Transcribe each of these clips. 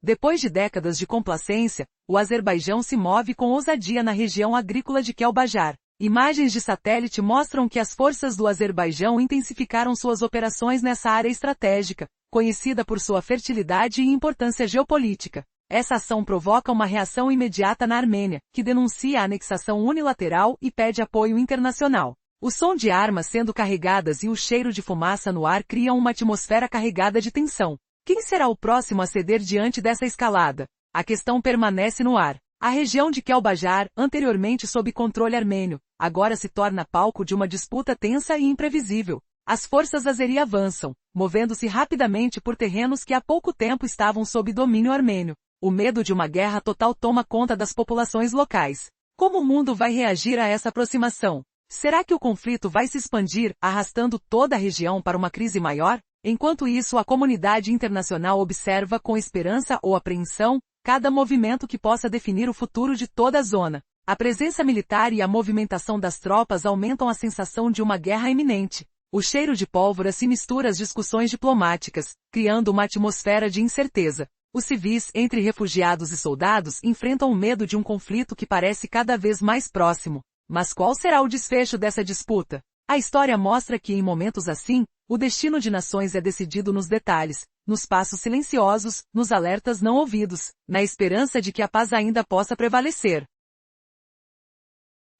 Depois de décadas de complacência, o Azerbaijão se move com ousadia na região agrícola de Kelbajar. Imagens de satélite mostram que as forças do Azerbaijão intensificaram suas operações nessa área estratégica, conhecida por sua fertilidade e importância geopolítica. Essa ação provoca uma reação imediata na Armênia, que denuncia a anexação unilateral e pede apoio internacional. O som de armas sendo carregadas e o cheiro de fumaça no ar criam uma atmosfera carregada de tensão. Quem será o próximo a ceder diante dessa escalada? A questão permanece no ar. A região de Kelbajar, anteriormente sob controle armênio, agora se torna palco de uma disputa tensa e imprevisível. As forças azeri avançam, movendo-se rapidamente por terrenos que há pouco tempo estavam sob domínio armênio. O medo de uma guerra total toma conta das populações locais. Como o mundo vai reagir a essa aproximação? Será que o conflito vai se expandir, arrastando toda a região para uma crise maior? Enquanto isso, a comunidade internacional observa com esperança ou apreensão cada movimento que possa definir o futuro de toda a zona. A presença militar e a movimentação das tropas aumentam a sensação de uma guerra iminente. O cheiro de pólvora se mistura às discussões diplomáticas, criando uma atmosfera de incerteza. Os civis, entre refugiados e soldados, enfrentam o medo de um conflito que parece cada vez mais próximo. Mas qual será o desfecho dessa disputa? A história mostra que em momentos assim, o destino de nações é decidido nos detalhes, nos passos silenciosos, nos alertas não ouvidos, na esperança de que a paz ainda possa prevalecer.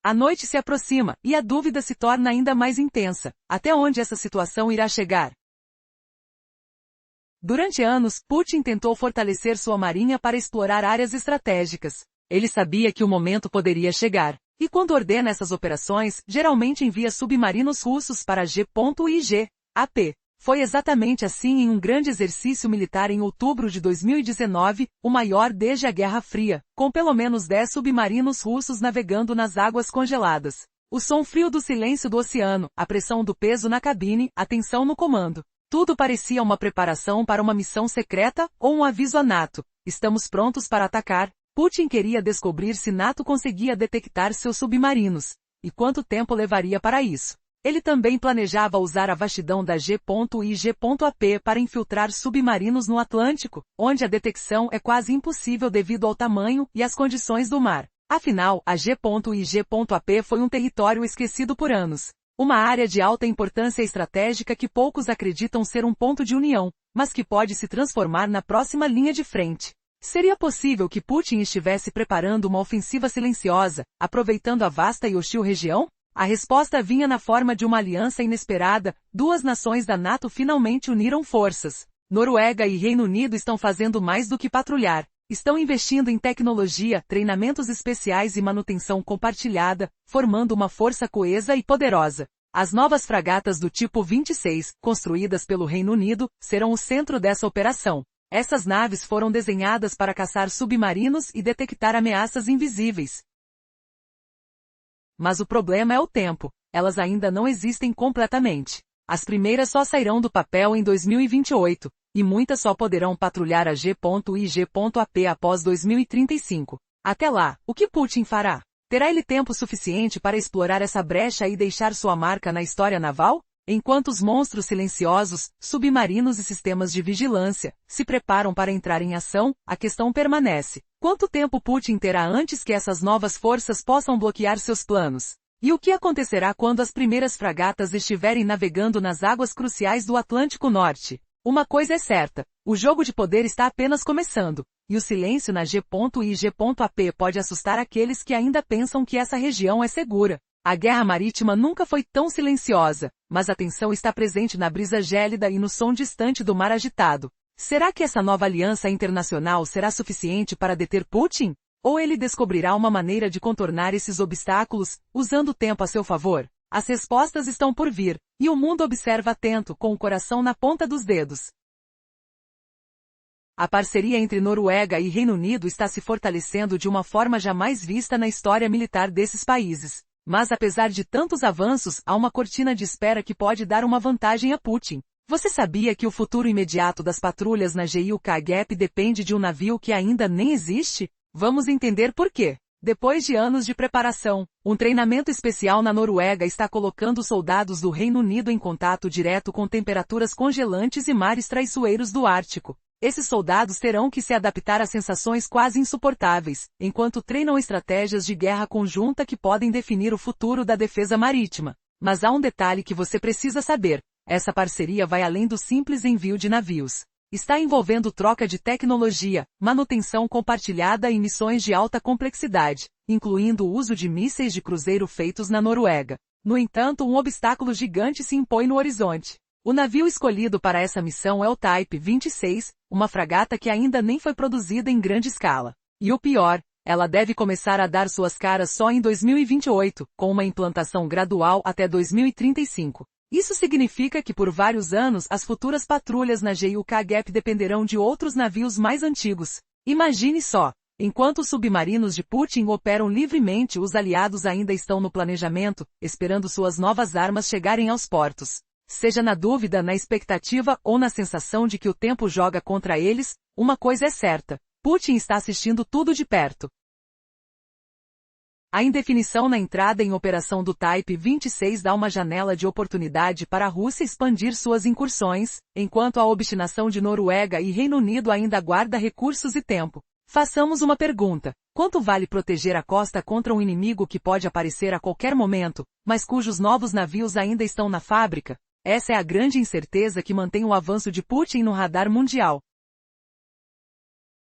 A noite se aproxima, e a dúvida se torna ainda mais intensa. Até onde essa situação irá chegar? Durante anos, Putin tentou fortalecer sua marinha para explorar áreas estratégicas. Ele sabia que o momento poderia chegar. E quando ordena essas operações, geralmente envia submarinos russos para G.IG.AP. Foi exatamente assim em um grande exercício militar em outubro de 2019, o maior desde a Guerra Fria, com pelo menos 10 submarinos russos navegando nas águas congeladas. O som frio do silêncio do oceano, a pressão do peso na cabine, a tensão no comando. Tudo parecia uma preparação para uma missão secreta ou um aviso a NATO. Estamos prontos para atacar. Putin queria descobrir se NATO conseguia detectar seus submarinos. E quanto tempo levaria para isso? Ele também planejava usar a vastidão da G.IG.AP para infiltrar submarinos no Atlântico, onde a detecção é quase impossível devido ao tamanho e às condições do mar. Afinal, a G.IG.AP foi um território esquecido por anos. Uma área de alta importância estratégica que poucos acreditam ser um ponto de união, mas que pode se transformar na próxima linha de frente. Seria possível que Putin estivesse preparando uma ofensiva silenciosa, aproveitando a vasta e hostil região? A resposta vinha na forma de uma aliança inesperada. Duas nações da NATO finalmente uniram forças. Noruega e Reino Unido estão fazendo mais do que patrulhar. Estão investindo em tecnologia, treinamentos especiais e manutenção compartilhada, formando uma força coesa e poderosa. As novas fragatas do tipo 26, construídas pelo Reino Unido, serão o centro dessa operação. Essas naves foram desenhadas para caçar submarinos e detectar ameaças invisíveis. Mas o problema é o tempo. Elas ainda não existem completamente. As primeiras só sairão do papel em 2028. E muitas só poderão patrulhar a G.IG.AP após 2035. Até lá, o que Putin fará? Terá ele tempo suficiente para explorar essa brecha e deixar sua marca na história naval? Enquanto os monstros silenciosos, submarinos e sistemas de vigilância, se preparam para entrar em ação, a questão permanece. Quanto tempo Putin terá antes que essas novas forças possam bloquear seus planos? E o que acontecerá quando as primeiras fragatas estiverem navegando nas águas cruciais do Atlântico Norte? Uma coisa é certa, o jogo de poder está apenas começando, e o silêncio na G.IG.AP pode assustar aqueles que ainda pensam que essa região é segura. A guerra marítima nunca foi tão silenciosa, mas a tensão está presente na brisa gélida e no som distante do mar agitado. Será que essa nova aliança internacional será suficiente para deter Putin? Ou ele descobrirá uma maneira de contornar esses obstáculos, usando o tempo a seu favor? As respostas estão por vir, e o mundo observa atento, com o coração na ponta dos dedos. A parceria entre Noruega e Reino Unido está se fortalecendo de uma forma jamais vista na história militar desses países. Mas apesar de tantos avanços, há uma cortina de espera que pode dar uma vantagem a Putin. Você sabia que o futuro imediato das patrulhas na GIUK-GAP depende de um navio que ainda nem existe? Vamos entender por quê. Depois de anos de preparação, um treinamento especial na Noruega está colocando soldados do Reino Unido em contato direto com temperaturas congelantes e mares traiçoeiros do Ártico. Esses soldados terão que se adaptar a sensações quase insuportáveis, enquanto treinam estratégias de guerra conjunta que podem definir o futuro da defesa marítima. Mas há um detalhe que você precisa saber: essa parceria vai além do simples envio de navios. Está envolvendo troca de tecnologia, manutenção compartilhada e missões de alta complexidade, incluindo o uso de mísseis de cruzeiro feitos na Noruega. No entanto, um obstáculo gigante se impõe no horizonte. O navio escolhido para essa missão é o Type 26, uma fragata que ainda nem foi produzida em grande escala. E o pior, ela deve começar a dar suas caras só em 2028, com uma implantação gradual até 2035. Isso significa que por vários anos as futuras patrulhas na GUK Gap dependerão de outros navios mais antigos. Imagine só! Enquanto os submarinos de Putin operam livremente, os aliados ainda estão no planejamento, esperando suas novas armas chegarem aos portos. Seja na dúvida, na expectativa ou na sensação de que o tempo joga contra eles, uma coisa é certa: Putin está assistindo tudo de perto. A indefinição na entrada em operação do Type 26 dá uma janela de oportunidade para a Rússia expandir suas incursões, enquanto a obstinação de Noruega e Reino Unido ainda guarda recursos e tempo. Façamos uma pergunta: quanto vale proteger a costa contra um inimigo que pode aparecer a qualquer momento, mas cujos novos navios ainda estão na fábrica? Essa é a grande incerteza que mantém o avanço de Putin no radar mundial.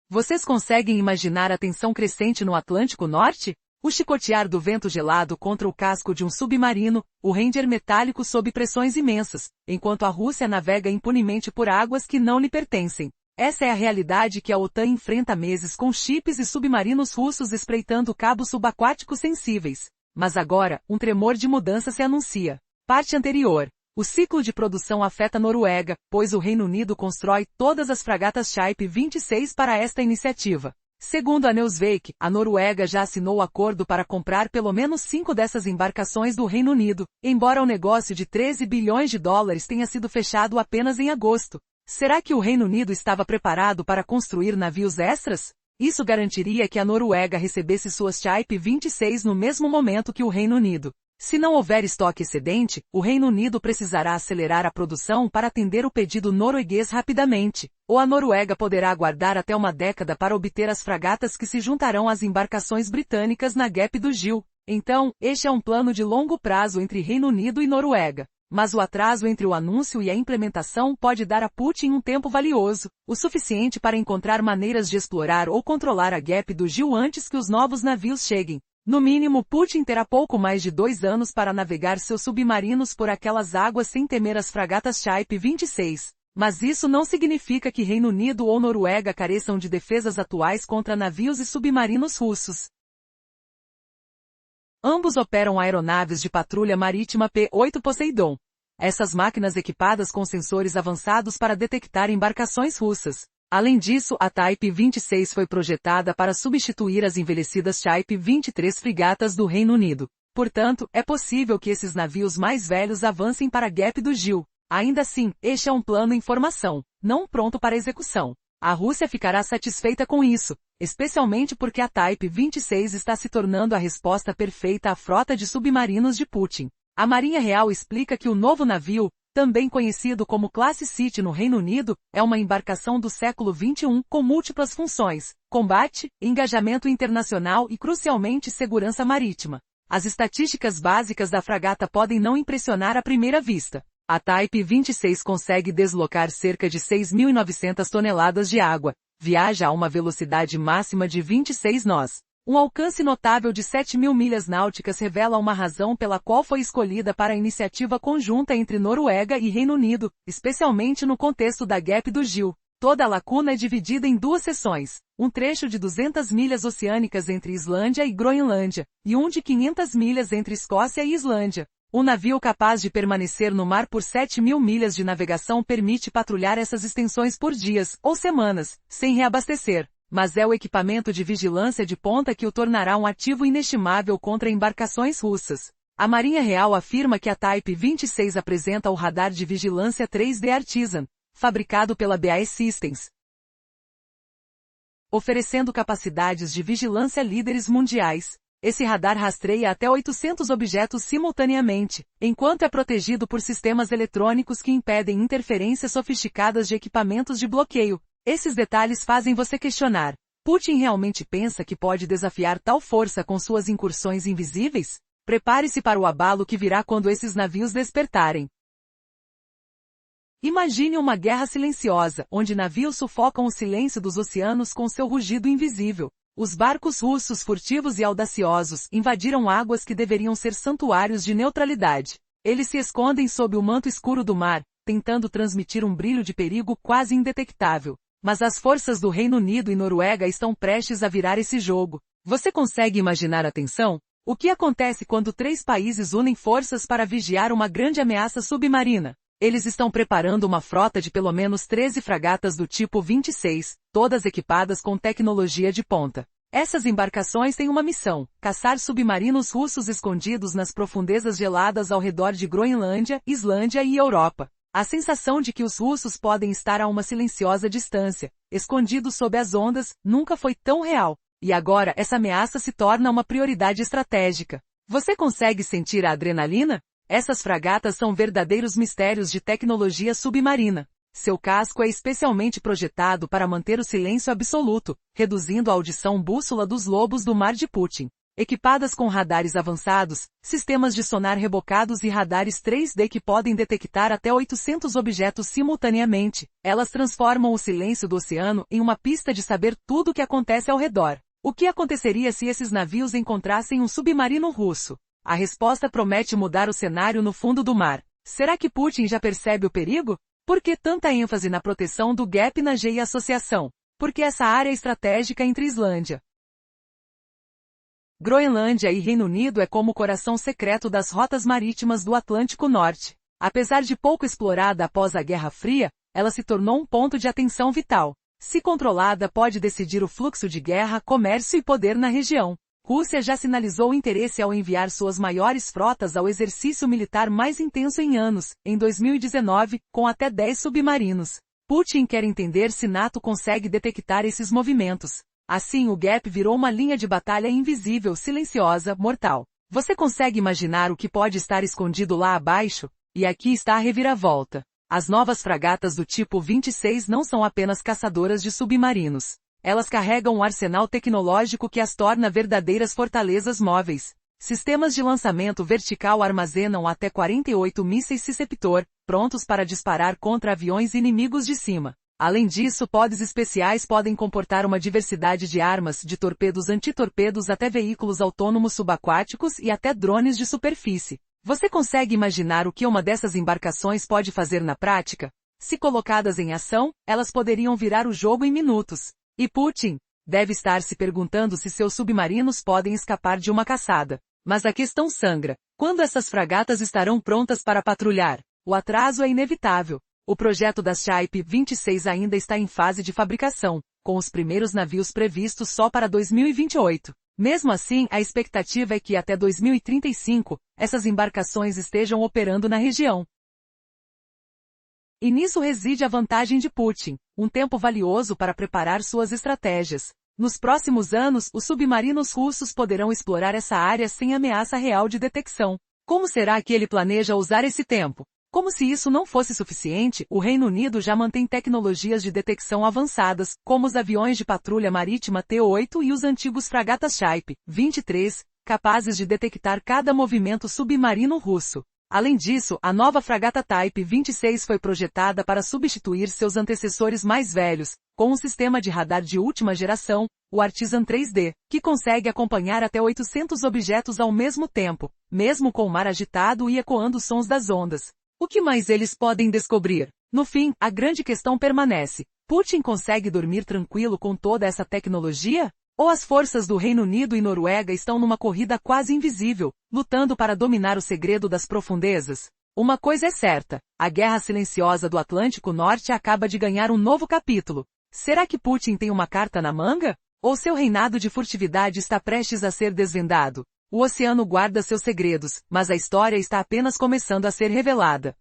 Vocês conseguem imaginar a tensão crescente no Atlântico Norte? O chicotear do vento gelado contra o casco de um submarino, o render metálico sob pressões imensas, enquanto a Rússia navega impunemente por águas que não lhe pertencem. Essa é a realidade que a OTAN enfrenta há meses, com chips e submarinos russos espreitando cabos subaquáticos sensíveis. Mas agora, um tremor de mudança se anuncia. Parte anterior. O ciclo de produção afeta a Noruega, pois o Reino Unido constrói todas as fragatas Type 26 para esta iniciativa. Segundo a Newsweek, a Noruega já assinou o acordo para comprar pelo menos 5 dessas embarcações do Reino Unido, embora o negócio de 13 bilhões de dólares tenha sido fechado apenas em agosto. Será que o Reino Unido estava preparado para construir navios extras? Isso garantiria que a Noruega recebesse suas Type 26 no mesmo momento que o Reino Unido. Se não houver estoque excedente, o Reino Unido precisará acelerar a produção para atender o pedido norueguês rapidamente, ou a Noruega poderá aguardar até uma década para obter as fragatas que se juntarão às embarcações britânicas na Gap do Gil. Então, este é um plano de longo prazo entre Reino Unido e Noruega. Mas o atraso entre o anúncio e a implementação pode dar a Putin um tempo valioso, o suficiente para encontrar maneiras de explorar ou controlar a Gap do Gil antes que os novos navios cheguem. No mínimo, Putin terá pouco mais de 2 anos para navegar seus submarinos por aquelas águas sem temer as fragatas Type 26. Mas isso não significa que Reino Unido ou Noruega careçam de defesas atuais contra navios e submarinos russos. Ambos operam aeronaves de patrulha marítima P-8 Poseidon. Essas máquinas equipadas com sensores avançados para detectar embarcações russas. Além disso, a Type 26 foi projetada para substituir as envelhecidas Type 23 frigatas do Reino Unido. Portanto, é possível que esses navios mais velhos avancem para a Gap do Gil. Ainda assim, este é um plano em formação, não pronto para execução. A Rússia ficará satisfeita com isso, especialmente porque a Type 26 está se tornando a resposta perfeita à frota de submarinos de Putin. A Marinha Real explica que o novo navio, também conhecido como Classe City no Reino Unido, é uma embarcação do século XXI com múltiplas funções: combate, engajamento internacional e, crucialmente, segurança marítima. As estatísticas básicas da fragata podem não impressionar à primeira vista. A Type 26 consegue deslocar cerca de 6.900 toneladas de água, viaja a uma velocidade máxima de 26 nós. Um alcance notável de 7.000 milhas náuticas revela uma razão pela qual foi escolhida para a iniciativa conjunta entre Noruega e Reino Unido, especialmente no contexto da Gap do Gil. Toda a lacuna é dividida em 2 seções, um trecho de 200 milhas oceânicas entre Islândia e Groenlândia, e um de 500 milhas entre Escócia e Islândia. Um navio capaz de permanecer no mar por 7.000 milhas de navegação permite patrulhar essas extensões por dias, ou semanas, sem reabastecer. Mas é o equipamento de vigilância de ponta que o tornará um ativo inestimável contra embarcações russas. A Marinha Real afirma que a Type 26 apresenta o radar de vigilância 3D Artisan, fabricado pela BAE Systems, oferecendo capacidades de vigilância líderes mundiais. Esse radar rastreia até 800 objetos simultaneamente, enquanto é protegido por sistemas eletrônicos que impedem interferências sofisticadas de equipamentos de bloqueio. Esses detalhes fazem você questionar. Putin realmente pensa que pode desafiar tal força com suas incursões invisíveis? Prepare-se para o abalo que virá quando esses navios despertarem. Imagine uma guerra silenciosa, onde navios sufocam o silêncio dos oceanos com seu rugido invisível. Os barcos russos furtivos e audaciosos invadiram águas que deveriam ser santuários de neutralidade. Eles se escondem sob o manto escuro do mar, tentando transmitir um brilho de perigo quase indetectável. Mas as forças do Reino Unido e Noruega estão prestes a virar esse jogo. Você consegue imaginar a tensão? O que acontece quando 3 países unem forças para vigiar uma grande ameaça submarina? Eles estão preparando uma frota de pelo menos 13 fragatas do tipo 26, todas equipadas com tecnologia de ponta. Essas embarcações têm uma missão: caçar submarinos russos escondidos nas profundezas geladas ao redor de Groenlândia, Islândia e Europa. A sensação de que os russos podem estar a uma silenciosa distância, escondidos sob as ondas, nunca foi tão real. E agora essa ameaça se torna uma prioridade estratégica. Você consegue sentir a adrenalina? Essas fragatas são verdadeiros mistérios de tecnologia submarina. Seu casco é especialmente projetado para manter o silêncio absoluto, reduzindo a audição bússola dos lobos do mar de Putin. Equipadas com radares avançados, sistemas de sonar rebocados e radares 3D que podem detectar até 800 objetos simultaneamente, elas transformam o silêncio do oceano em uma pista de saber tudo o que acontece ao redor. O que aconteceria se esses navios encontrassem um submarino russo? A resposta promete mudar o cenário no fundo do mar. Será que Putin já percebe o perigo? Por que tanta ênfase na proteção do GAP na G e associação? Porque essa área é estratégica entre Islândia, Groenlândia e Reino Unido é como o coração secreto das rotas marítimas do Atlântico Norte. Apesar de pouco explorada após a Guerra Fria, ela se tornou um ponto de atenção vital. Se controlada, pode decidir o fluxo de guerra, comércio e poder na região. Rússia já sinalizou interesse ao enviar suas maiores frotas ao exercício militar mais intenso em anos, em 2019, com até 10 submarinos. Putin quer entender se NATO consegue detectar esses movimentos. Assim o GAP virou uma linha de batalha invisível, silenciosa, mortal. Você consegue imaginar o que pode estar escondido lá abaixo? E aqui está a reviravolta. As novas fragatas do tipo 26 não são apenas caçadoras de submarinos. Elas carregam um arsenal tecnológico que as torna verdadeiras fortalezas móveis. Sistemas de lançamento vertical armazenam até 48 mísseis Siceptor, prontos para disparar contra aviões inimigos de cima. Além disso, pods especiais podem comportar uma diversidade de armas, de torpedos antitorpedos até veículos autônomos subaquáticos e até drones de superfície. Você consegue imaginar o que uma dessas embarcações pode fazer na prática? Se colocadas em ação, elas poderiam virar o jogo em minutos. E Putin deve estar se perguntando se seus submarinos podem escapar de uma caçada. Mas a questão sangra. Quando essas fragatas estarão prontas para patrulhar? O atraso é inevitável. O projeto das Type 26 ainda está em fase de fabricação, com os primeiros navios previstos só para 2028. Mesmo assim, a expectativa é que até 2035, essas embarcações estejam operando na região. E nisso reside a vantagem de Putin, um tempo valioso para preparar suas estratégias. Nos próximos anos, os submarinos russos poderão explorar essa área sem ameaça real de detecção. Como será que ele planeja usar esse tempo? Como se isso não fosse suficiente, o Reino Unido já mantém tecnologias de detecção avançadas, como os aviões de patrulha marítima T-8 e os antigos fragatas Type 23, capazes de detectar cada movimento submarino russo. Além disso, a nova fragata Type 26 foi projetada para substituir seus antecessores mais velhos, com um sistema de radar de última geração, o Artisan 3D, que consegue acompanhar até 800 objetos ao mesmo tempo, mesmo com o mar agitado e ecoando os sons das ondas. O que mais eles podem descobrir? No fim, a grande questão permanece. Putin consegue dormir tranquilo com toda essa tecnologia? Ou as forças do Reino Unido e Noruega estão numa corrida quase invisível, lutando para dominar o segredo das profundezas? Uma coisa é certa, a guerra silenciosa do Atlântico Norte acaba de ganhar um novo capítulo. Será que Putin tem uma carta na manga? Ou seu reinado de furtividade está prestes a ser desvendado? O oceano guarda seus segredos, mas a história está apenas começando a ser revelada.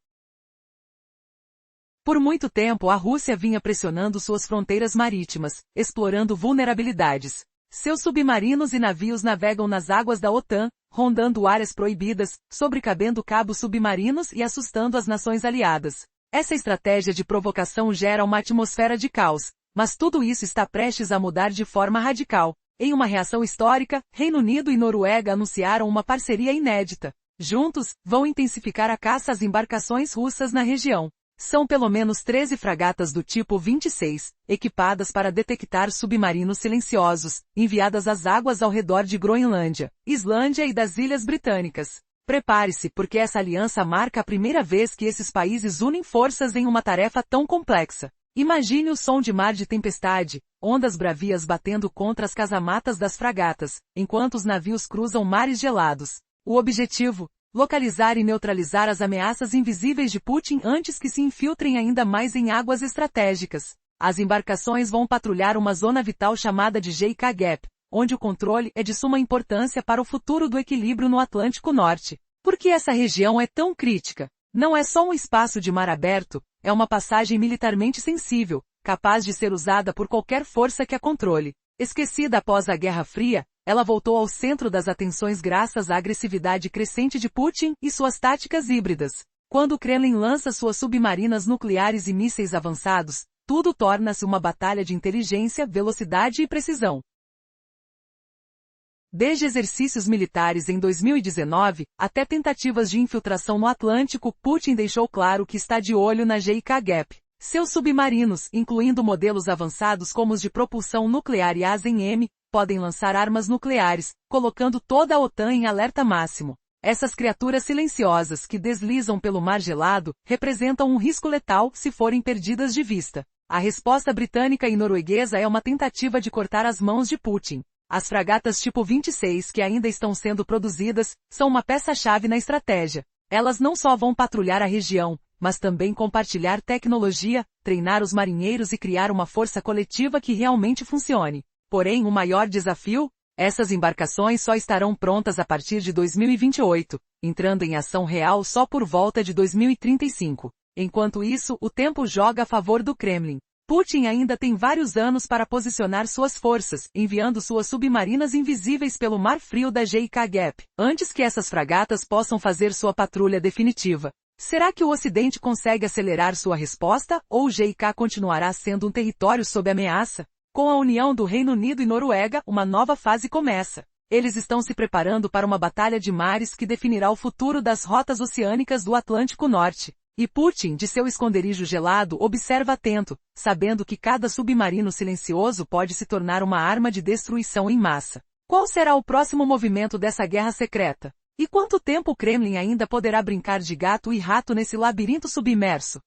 Por muito tempo a Rússia vinha pressionando suas fronteiras marítimas, explorando vulnerabilidades. Seus submarinos e navios navegam nas águas da OTAN, rondando áreas proibidas, sobrecabendo cabos submarinos e assustando as nações aliadas. Essa estratégia de provocação gera uma atmosfera de caos, Mas tudo isso está prestes a mudar de forma radical. Em uma reação histórica, Reino Unido e Noruega anunciaram uma parceria inédita. Juntos, vão intensificar a caça às embarcações russas na região. São pelo menos 13 fragatas do tipo 26, equipadas para detectar submarinos silenciosos, enviadas às águas ao redor de Groenlândia, Islândia e das Ilhas Britânicas. Prepare-se, porque essa aliança marca a primeira vez que esses países unem forças em uma tarefa tão complexa. Imagine o som de mar de tempestade, ondas bravias batendo contra as casamatas das fragatas, enquanto os navios cruzam mares gelados. O objetivo? Localizar e neutralizar as ameaças invisíveis de Putin antes que se infiltrem ainda mais em águas estratégicas. As embarcações vão patrulhar uma zona vital chamada de JK Gap, onde o controle é de suma importância para o futuro do equilíbrio no Atlântico Norte. Por que essa região é tão crítica? Não é só um espaço de mar aberto, é uma passagem militarmente sensível, capaz de ser usada por qualquer força que a controle. Esquecida após a Guerra Fria, ela voltou ao centro das atenções graças à agressividade crescente de Putin e suas táticas híbridas. Quando o Kremlin lança suas submarinas nucleares e mísseis avançados, tudo torna-se uma batalha de inteligência, velocidade e precisão. Desde exercícios militares em 2019, até tentativas de infiltração no Atlântico, Putin deixou claro que está de olho na JK Gap. Seus submarinos, incluindo modelos avançados como os de propulsão nuclear e ASEM-M, podem lançar armas nucleares, colocando toda a OTAN em alerta máximo. Essas criaturas silenciosas que deslizam pelo mar gelado, representam um risco letal se forem perdidas de vista. A resposta britânica e norueguesa é uma tentativa de cortar as mãos de Putin. As fragatas tipo 26 que ainda estão sendo produzidas, são uma peça-chave na estratégia. Elas não só vão patrulhar a região, mas também compartilhar tecnologia, treinar os marinheiros e criar uma força coletiva que realmente funcione. Porém, o maior desafio? Essas embarcações só estarão prontas a partir de 2028, entrando em ação real só por volta de 2035. Enquanto isso, o tempo joga a favor do Kremlin. Putin ainda tem vários anos para posicionar suas forças, enviando suas submarinas invisíveis pelo Mar Frio da JK Gap, antes que essas fragatas possam fazer sua patrulha definitiva. Será que o Ocidente consegue acelerar sua resposta, ou o JK continuará sendo um território sob ameaça? Com a união do Reino Unido e Noruega, uma nova fase começa. Eles estão se preparando para uma batalha de mares que definirá o futuro das rotas oceânicas do Atlântico Norte. E Putin, de seu esconderijo gelado, observa atento, sabendo que cada submarino silencioso pode se tornar uma arma de destruição em massa. Qual será o próximo movimento dessa guerra secreta? E quanto tempo o Kremlin ainda poderá brincar de gato e rato nesse labirinto submerso?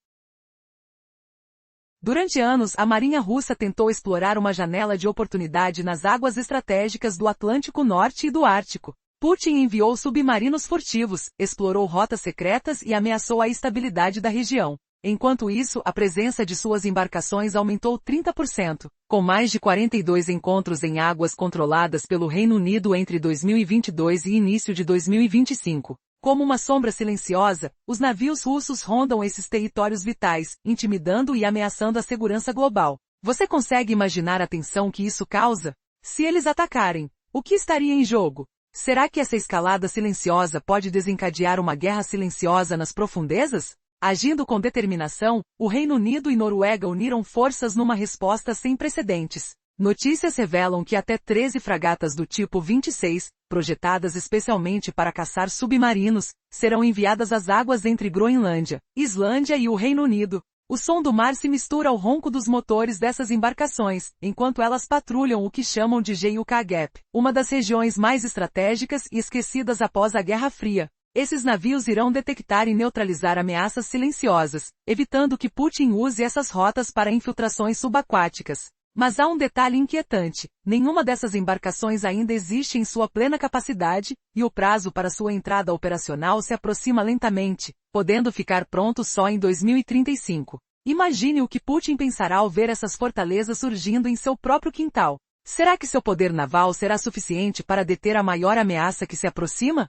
Durante anos, a Marinha Russa tentou explorar uma janela de oportunidade nas águas estratégicas do Atlântico Norte e do Ártico. Putin enviou submarinos furtivos, explorou rotas secretas e ameaçou a estabilidade da região. Enquanto isso, a presença de suas embarcações aumentou 30%, com mais de 42 encontros em águas controladas pelo Reino Unido entre 2022 e início de 2025. Como uma sombra silenciosa, os navios russos rondam esses territórios vitais, intimidando e ameaçando a segurança global. Você consegue imaginar a tensão que isso causa? Se eles atacarem, o que estaria em jogo? Será que essa escalada silenciosa pode desencadear uma guerra silenciosa nas profundezas? Agindo com determinação, o Reino Unido e Noruega uniram forças numa resposta sem precedentes. Notícias revelam que até 13 fragatas do tipo 26, projetadas especialmente para caçar submarinos, serão enviadas às águas entre Groenlândia, Islândia e o Reino Unido. O som do mar se mistura ao ronco dos motores dessas embarcações, enquanto elas patrulham o que chamam de JK Gap, uma das regiões mais estratégicas e esquecidas após a Guerra Fria. Esses navios irão detectar e neutralizar ameaças silenciosas, evitando que Putin use essas rotas para infiltrações subaquáticas. Mas há um detalhe inquietante: nenhuma dessas embarcações ainda existe em sua plena capacidade, e o prazo para sua entrada operacional se aproxima lentamente, podendo ficar pronto só em 2035. Imagine o que Putin pensará ao ver essas fortalezas surgindo em seu próprio quintal. Será que seu poder naval será suficiente para deter a maior ameaça que se aproxima?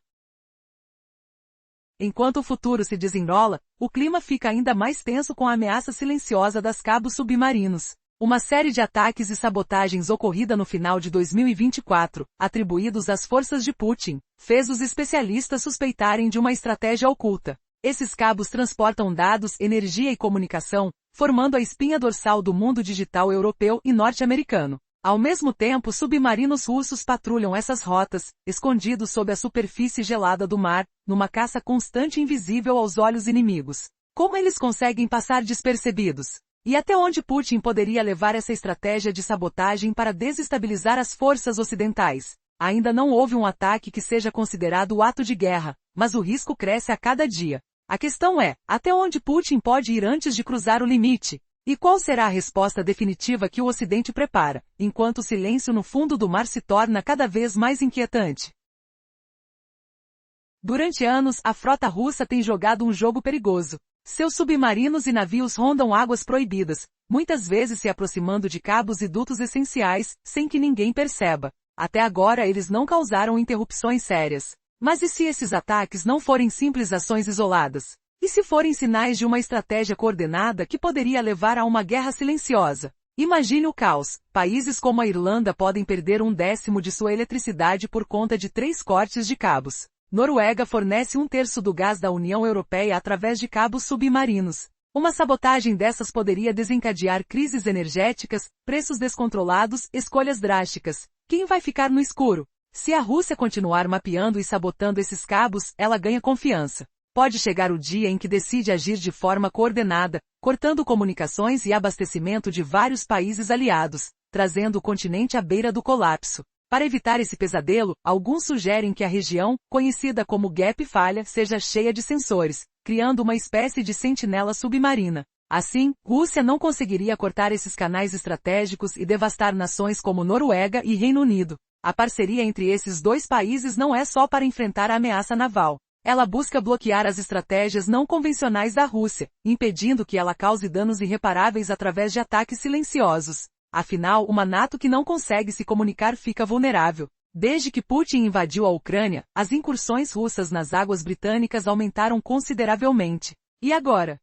Enquanto o futuro se desenrola, o clima fica ainda mais tenso com a ameaça silenciosa das cabos submarinos. Uma série de ataques e sabotagens ocorrida no final de 2024, atribuídos às forças de Putin, fez os especialistas suspeitarem de uma estratégia oculta. Esses cabos transportam dados, energia e comunicação, formando a espinha dorsal do mundo digital europeu e norte-americano. Ao mesmo tempo, submarinos russos patrulham essas rotas, escondidos sob a superfície gelada do mar, numa caça constante e invisível aos olhos inimigos. Como eles conseguem passar despercebidos? E até onde Putin poderia levar essa estratégia de sabotagem para desestabilizar as forças ocidentais? Ainda não houve um ataque que seja considerado ato de guerra, mas o risco cresce a cada dia. A questão é, até onde Putin pode ir antes de cruzar o limite? E qual será a resposta definitiva que o Ocidente prepara, enquanto o silêncio no fundo do mar se torna cada vez mais inquietante? Durante anos, a frota russa tem jogado um jogo perigoso. Seus submarinos e navios rondam águas proibidas, muitas vezes se aproximando de cabos e dutos essenciais, sem que ninguém perceba. Até agora eles não causaram interrupções sérias. Mas e se esses ataques não forem simples ações isoladas? E se forem sinais de uma estratégia coordenada que poderia levar a uma guerra silenciosa? Imagine o caos. Países como a Irlanda podem perder 1/10 de sua eletricidade por conta de 3 cortes de cabos. Noruega fornece 1/3 do gás da União Europeia através de cabos submarinos. Uma sabotagem dessas poderia desencadear crises energéticas, preços descontrolados, escolhas drásticas. Quem vai ficar no escuro? Se a Rússia continuar mapeando e sabotando esses cabos, ela ganha confiança. Pode chegar o dia em que decide agir de forma coordenada, cortando comunicações e abastecimento de vários países aliados, trazendo o continente à beira do colapso. Para evitar esse pesadelo, alguns sugerem que a região, conhecida como Gap Falha, seja cheia de sensores, criando uma espécie de sentinela submarina. Assim, Rússia não conseguiria cortar esses canais estratégicos e devastar nações como Noruega e Reino Unido. A parceria entre esses dois países não é só para enfrentar a ameaça naval. Ela busca bloquear as estratégias não convencionais da Rússia, impedindo que ela cause danos irreparáveis através de ataques silenciosos. Afinal, uma NATO que não consegue se comunicar fica vulnerável. Desde que Putin invadiu a Ucrânia, as incursões russas nas águas britânicas aumentaram consideravelmente. E agora?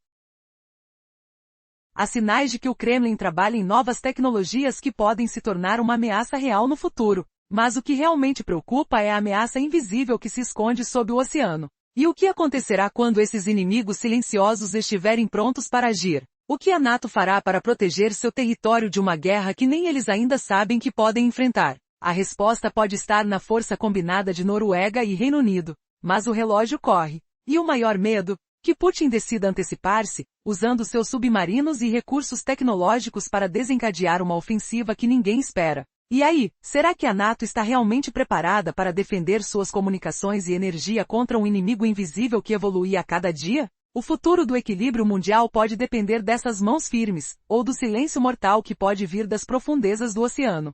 Há sinais de que o Kremlin trabalha em novas tecnologias que podem se tornar uma ameaça real no futuro. Mas o que realmente preocupa é a ameaça invisível que se esconde sob o oceano. E o que acontecerá quando esses inimigos silenciosos estiverem prontos para agir? O que a NATO fará para proteger seu território de uma guerra que nem eles ainda sabem que podem enfrentar? A resposta pode estar na força combinada de Noruega e Reino Unido. Mas o relógio corre. E o maior medo? Que Putin decida antecipar-se, usando seus submarinos e recursos tecnológicos para desencadear uma ofensiva que ninguém espera. E aí, será que a NATO está realmente preparada para defender suas comunicações e energia contra um inimigo invisível que evolui a cada dia? O futuro do equilíbrio mundial pode depender dessas mãos firmes, ou do silêncio mortal que pode vir das profundezas do oceano.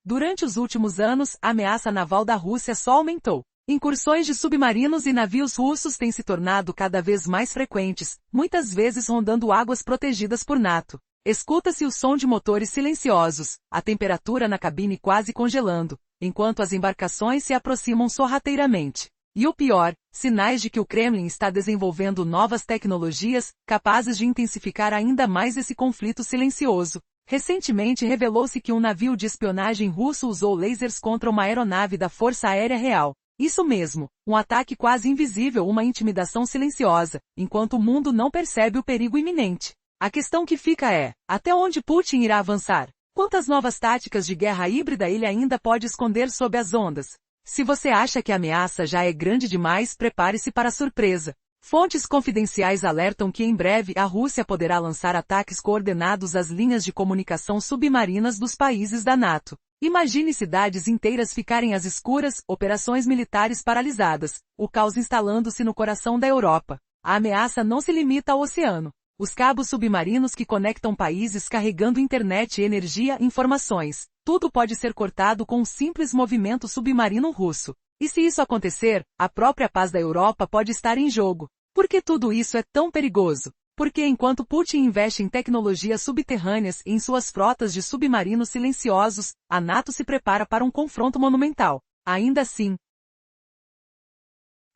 Durante os últimos anos, a ameaça naval da Rússia só aumentou. Incursões de submarinos e navios russos têm se tornado cada vez mais frequentes, muitas vezes rondando águas protegidas por NATO. Escuta-se o som de motores silenciosos, a temperatura na cabine quase congelando, enquanto as embarcações se aproximam sorrateiramente. E o pior, sinais de que o Kremlin está desenvolvendo novas tecnologias, capazes de intensificar ainda mais esse conflito silencioso. Recentemente revelou-se que um navio de espionagem russo usou lasers contra uma aeronave da Força Aérea Real. Isso mesmo, um ataque quase invisível, uma intimidação silenciosa, enquanto o mundo não percebe o perigo iminente. A questão que fica é, até onde Putin irá avançar? Quantas novas táticas de guerra híbrida ele ainda pode esconder sob as ondas? Se você acha que a ameaça já é grande demais, prepare-se para a surpresa. Fontes confidenciais alertam que em breve a Rússia poderá lançar ataques coordenados às linhas de comunicação submarinas dos países da NATO. Imagine cidades inteiras ficarem às escuras, operações militares paralisadas, o caos instalando-se no coração da Europa. A ameaça não se limita ao oceano. Os cabos submarinos que conectam países carregando internet, energia, informações. Tudo pode ser cortado com um simples movimento submarino russo. E se isso acontecer, a própria paz da Europa pode estar em jogo. Por que tudo isso é tão perigoso? Porque enquanto Putin investe em tecnologias subterrâneas e em suas frotas de submarinos silenciosos, a NATO se prepara para um confronto monumental. Ainda assim,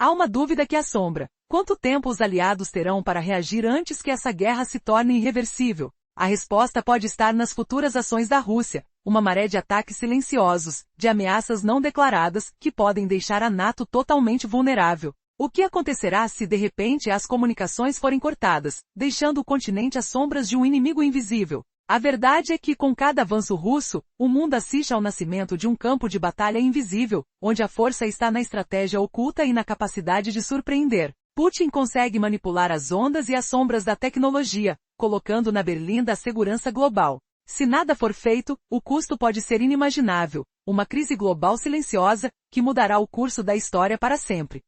há uma dúvida que assombra. Quanto tempo os aliados terão para reagir antes que essa guerra se torne irreversível? A resposta pode estar nas futuras ações da Rússia, uma maré de ataques silenciosos, de ameaças não declaradas, que podem deixar a NATO totalmente vulnerável. O que acontecerá se de repente as comunicações forem cortadas, deixando o continente às sombras de um inimigo invisível? A verdade é que com cada avanço russo, o mundo assiste ao nascimento de um campo de batalha invisível, onde a força está na estratégia oculta e na capacidade de surpreender. Putin consegue manipular as ondas e as sombras da tecnologia, colocando na berlinda a segurança global. Se nada for feito, o custo pode ser inimaginável, uma crise global silenciosa, que mudará o curso da história para sempre.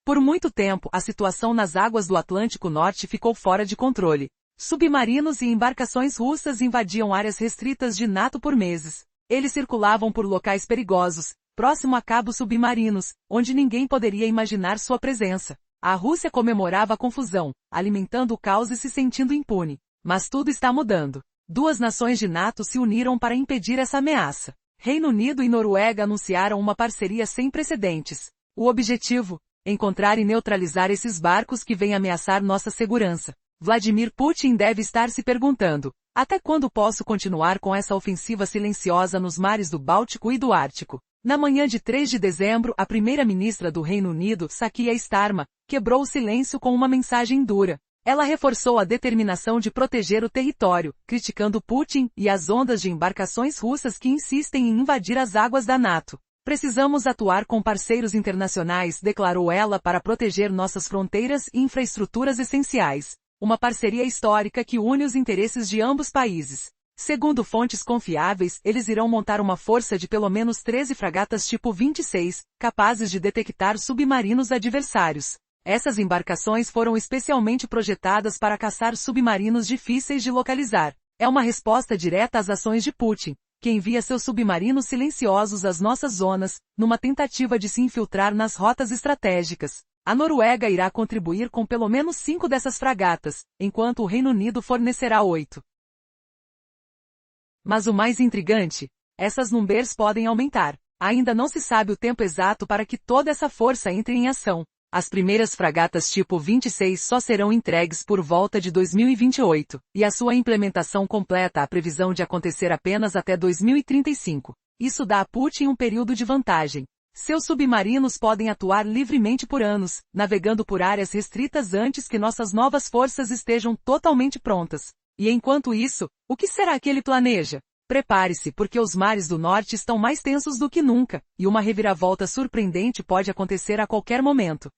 Por muito tempo, a situação nas águas do Atlântico Norte ficou fora de controle. Submarinos e embarcações russas invadiam áreas restritas de NATO por meses. Eles circulavam por locais perigosos, próximo a cabos submarinos, onde ninguém poderia imaginar sua presença. A Rússia comemorava a confusão, alimentando o caos e se sentindo impune. Mas tudo está mudando. Duas nações de NATO se uniram para impedir essa ameaça. Reino Unido e Noruega anunciaram uma parceria sem precedentes. O objetivo? Encontrar e neutralizar esses barcos que vêm ameaçar nossa segurança. Vladimir Putin deve estar se perguntando: até quando posso continuar com essa ofensiva silenciosa nos mares do Báltico e do Ártico? Na manhã de 3 de dezembro, a primeira-ministra do Reino Unido, Keir Starmer, quebrou o silêncio com uma mensagem dura. Ela reforçou a determinação de proteger o território, criticando Putin e as ondas de embarcações russas que insistem em invadir as águas da NATO. Precisamos atuar com parceiros internacionais, declarou ela, para proteger nossas fronteiras e infraestruturas essenciais. Uma parceria histórica que une os interesses de ambos países. Segundo fontes confiáveis, eles irão montar uma força de pelo menos 13 fragatas tipo 26, capazes de detectar submarinos adversários. Essas embarcações foram especialmente projetadas para caçar submarinos difíceis de localizar. É uma resposta direta às ações de Putin, que envia seus submarinos silenciosos às nossas zonas, numa tentativa de se infiltrar nas rotas estratégicas. A Noruega irá contribuir com pelo menos 5 dessas fragatas, enquanto o Reino Unido fornecerá 8. Mas o mais intrigante? Essas números podem aumentar. Ainda não se sabe o tempo exato para que toda essa força entre em ação. As primeiras fragatas tipo 26 só serão entregues por volta de 2028, e a sua implementação completa há previsão de acontecer apenas até 2035. Isso dá a Putin um período de vantagem. Seus submarinos podem atuar livremente por anos, navegando por áreas restritas antes que nossas novas forças estejam totalmente prontas. E enquanto isso, o que será que ele planeja? Prepare-se, porque os mares do norte estão mais tensos do que nunca, e uma reviravolta surpreendente pode acontecer a qualquer momento.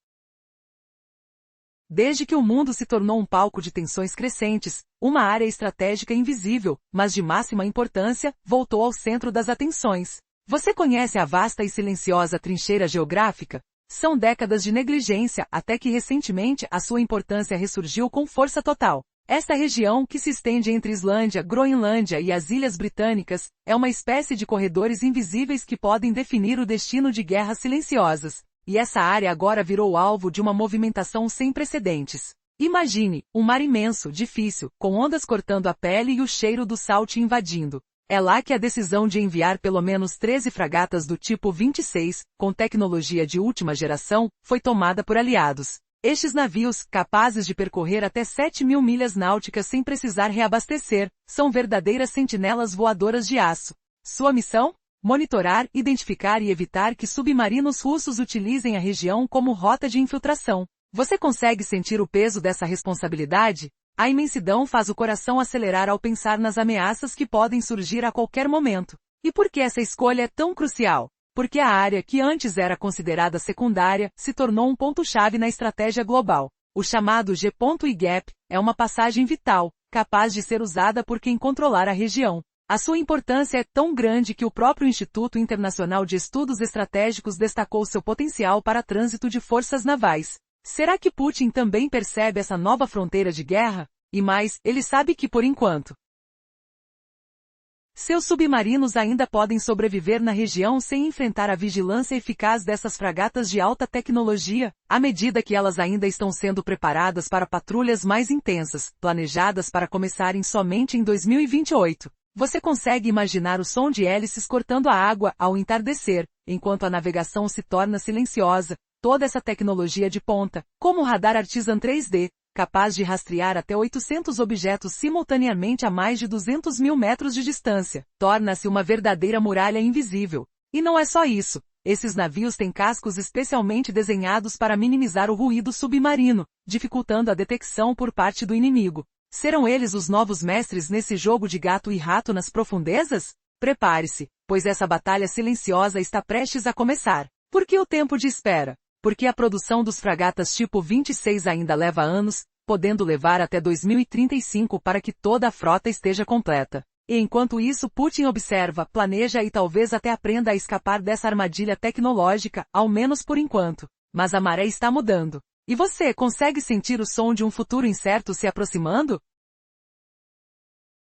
Desde que o mundo se tornou um palco de tensões crescentes, uma área estratégica invisível, mas de máxima importância, voltou ao centro das atenções. Você conhece a vasta e silenciosa trincheira geográfica? São décadas de negligência, até que recentemente a sua importância ressurgiu com força total. Esta região, que se estende entre Islândia, Groenlândia e as Ilhas Britânicas, é uma espécie de corredores invisíveis que podem definir o destino de guerras silenciosas. E essa área agora virou alvo de uma movimentação sem precedentes. Imagine, um mar imenso, difícil, com ondas cortando a pele e o cheiro do sal te invadindo. É lá que a decisão de enviar pelo menos 13 fragatas do tipo 26, com tecnologia de última geração, foi tomada por aliados. Estes navios, capazes de percorrer até 7.000 milhas náuticas sem precisar reabastecer, são verdadeiras sentinelas voadoras de aço. Sua missão? Monitorar, identificar e evitar que submarinos russos utilizem a região como rota de infiltração. Você consegue sentir o peso dessa responsabilidade? A imensidão faz o coração acelerar ao pensar nas ameaças que podem surgir a qualquer momento. E por que essa escolha é tão crucial? Porque a área que antes era considerada secundária se tornou um ponto-chave na estratégia global. O chamado G.I. Gap é uma passagem vital, capaz de ser usada por quem controlar a região. A sua importância é tão grande que o próprio Instituto Internacional de Estudos Estratégicos destacou seu potencial para trânsito de forças navais. Será que Putin também percebe essa nova fronteira de guerra? E mais, ele sabe que por enquanto, seus submarinos ainda podem sobreviver na região sem enfrentar a vigilância eficaz dessas fragatas de alta tecnologia, à medida que elas ainda estão sendo preparadas para patrulhas mais intensas, planejadas para começarem somente em 2028. Você consegue imaginar o som de hélices cortando a água ao entardecer, enquanto a navegação se torna silenciosa, toda essa tecnologia de ponta, como o radar Artisan 3D, capaz de rastrear até 800 objetos simultaneamente a mais de 200.000 metros de distância, torna-se uma verdadeira muralha invisível. E não é só isso. Esses navios têm cascos especialmente desenhados para minimizar o ruído submarino, dificultando a detecção por parte do inimigo. Serão eles os novos mestres nesse jogo de gato e rato nas profundezas? Prepare-se, pois essa batalha silenciosa está prestes a começar. Por que o tempo de espera? Porque a produção dos fragatas tipo 26 ainda leva anos, podendo levar até 2035 para que toda a frota esteja completa. E enquanto isso, Putin observa, planeja e talvez até aprenda a escapar dessa armadilha tecnológica, ao menos por enquanto. Mas a maré está mudando. E você consegue sentir o som de um futuro incerto se aproximando?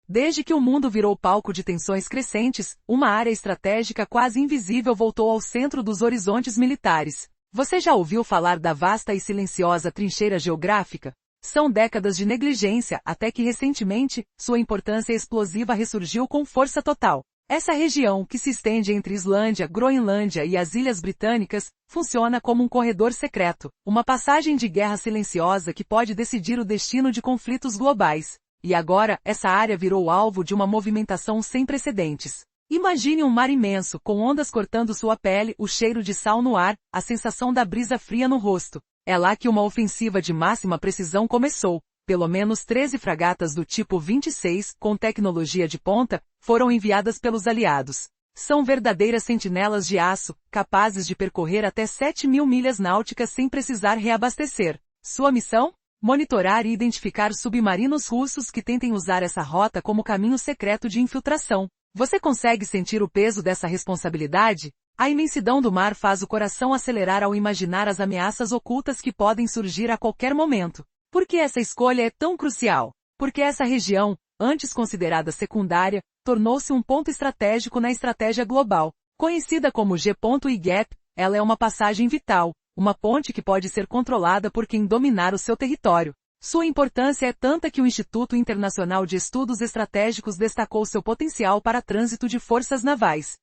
Desde que o mundo virou palco de tensões crescentes, uma área estratégica quase invisível voltou ao centro dos horizontes militares. Você já ouviu falar da vasta e silenciosa trincheira geográfica? São décadas de negligência até que recentemente, sua importância explosiva ressurgiu com força total. Essa região, que se estende entre Islândia, Groenlândia e as Ilhas Britânicas, funciona como um corredor secreto, uma passagem de guerra silenciosa que pode decidir o destino de conflitos globais. E agora, essa área virou alvo de uma movimentação sem precedentes. Imagine um mar imenso, com ondas cortando sua pele, o cheiro de sal no ar, a sensação da brisa fria no rosto. É lá que uma ofensiva de máxima precisão começou. Pelo menos 13 fragatas do tipo 26, com tecnologia de ponta, foram enviadas pelos aliados. São verdadeiras sentinelas de aço, capazes de percorrer até 7.000 milhas náuticas sem precisar reabastecer. Sua missão? Monitorar e identificar submarinos russos que tentem usar essa rota como caminho secreto de infiltração. Você consegue sentir o peso dessa responsabilidade? A imensidão do mar faz o coração acelerar ao imaginar as ameaças ocultas que podem surgir a qualquer momento. Por que essa escolha é tão crucial? Porque essa região, antes considerada secundária, tornou-se um ponto estratégico na estratégia global. Conhecida como G.I. Ela é uma passagem vital, uma ponte que pode ser controlada por quem dominar o seu território. Sua importância é tanta que o Instituto Internacional de Estudos Estratégicos destacou seu potencial para trânsito de forças navais.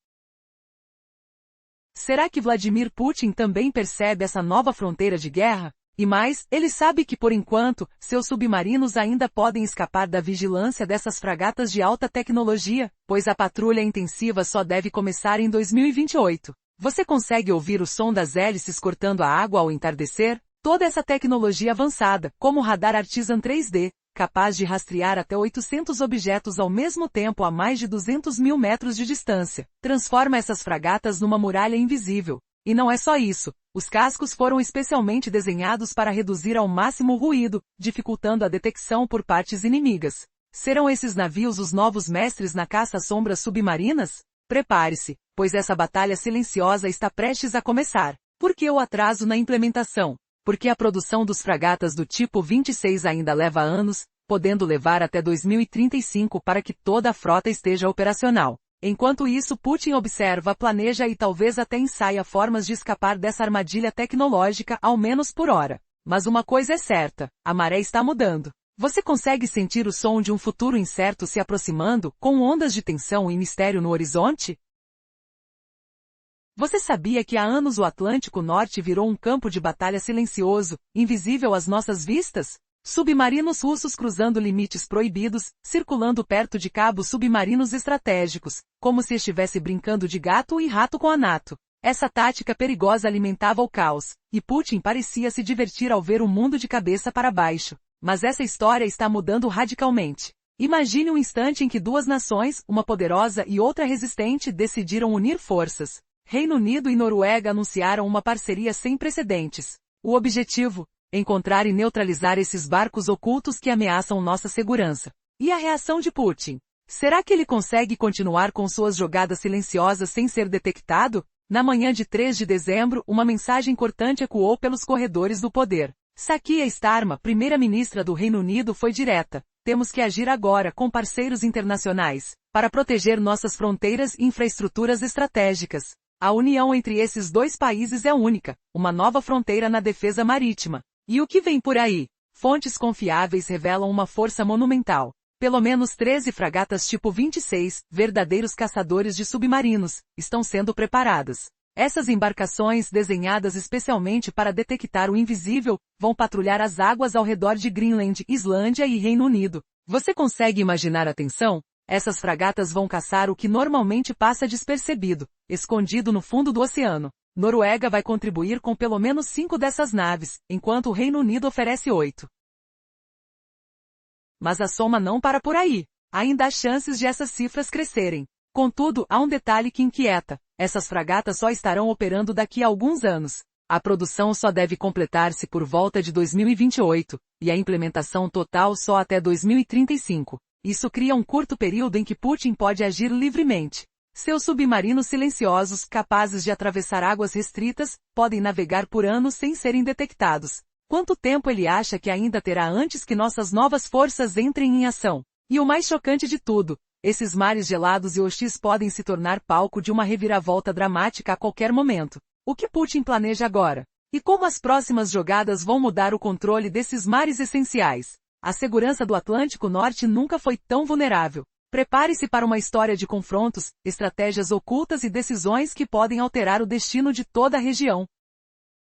Será que Vladimir Putin também percebe essa nova fronteira de guerra? E mais, ele sabe que por enquanto, seus submarinos ainda podem escapar da vigilância dessas fragatas de alta tecnologia, pois a patrulha intensiva só deve começar em 2028. Você consegue ouvir o som das hélices cortando a água ao entardecer? Toda essa tecnologia avançada, como o radar Artisan 3D, capaz de rastrear até 800 objetos ao mesmo tempo a mais de 200.000 metros de distância, transforma essas fragatas numa muralha invisível. E não é só isso. Os cascos foram especialmente desenhados para reduzir ao máximo o ruído, dificultando a detecção por partes inimigas. Serão esses navios os novos mestres na caça às sombras submarinas? Prepare-se, pois essa batalha silenciosa está prestes a começar. Por que o atraso na implementação? Porque a produção dos fragatas do tipo 26 ainda leva anos, podendo levar até 2035 para que toda a frota esteja operacional. Enquanto isso, Putin observa, planeja e talvez até ensaia formas de escapar dessa armadilha tecnológica, ao menos por hora. Mas uma coisa é certa, a maré está mudando. Você consegue sentir o som de um futuro incerto se aproximando, com ondas de tensão e mistério no horizonte? Você sabia que há anos o Atlântico Norte virou um campo de batalha silencioso, invisível às nossas vistas? Submarinos russos cruzando limites proibidos, circulando perto de cabos submarinos estratégicos, como se estivesse brincando de gato e rato com a NATO. Essa tática perigosa alimentava o caos, e Putin parecia se divertir ao ver o mundo de cabeça para baixo. Mas essa história está mudando radicalmente. Imagine um instante em que duas nações, uma poderosa e outra resistente, decidiram unir forças. Reino Unido e Noruega anunciaram uma parceria sem precedentes. O objetivo? Encontrar e neutralizar esses barcos ocultos que ameaçam nossa segurança. E a reação de Putin? Será que ele consegue continuar com suas jogadas silenciosas sem ser detectado? Na manhã de 3 de dezembro, uma mensagem cortante ecoou pelos corredores do poder. Keir Starmer, primeira-ministra do Reino Unido, foi direta. Temos que agir agora com parceiros internacionais, para proteger nossas fronteiras e infraestruturas estratégicas. A união entre esses dois países é única, uma nova fronteira na defesa marítima. E o que vem por aí? Fontes confiáveis revelam uma força monumental. Pelo menos 13 fragatas tipo 26, verdadeiros caçadores de submarinos, estão sendo preparadas. Essas embarcações, desenhadas especialmente para detectar o invisível, vão patrulhar as águas ao redor de Greenland, Islândia e Reino Unido. Você consegue imaginar a tensão? Essas fragatas vão caçar o que normalmente passa despercebido, escondido no fundo do oceano. Noruega vai contribuir com pelo menos 5 dessas naves, enquanto o Reino Unido oferece 8. Mas a soma não para por aí. Ainda há chances de essas cifras crescerem. Contudo, há um detalhe que inquieta. Essas fragatas só estarão operando daqui a alguns anos. A produção só deve completar-se por volta de 2028, e a implementação total só até 2035. Isso cria um curto período em que Putin pode agir livremente. Seus submarinos silenciosos, capazes de atravessar águas restritas, podem navegar por anos sem serem detectados. Quanto tempo ele acha que ainda terá antes que nossas novas forças entrem em ação? E o mais chocante de tudo, esses mares gelados e hostis podem se tornar palco de uma reviravolta dramática a qualquer momento. O que Putin planeja agora? E como as próximas jogadas vão mudar o controle desses mares essenciais? A segurança do Atlântico Norte nunca foi tão vulnerável. Prepare-se para uma história de confrontos, estratégias ocultas e decisões que podem alterar o destino de toda a região.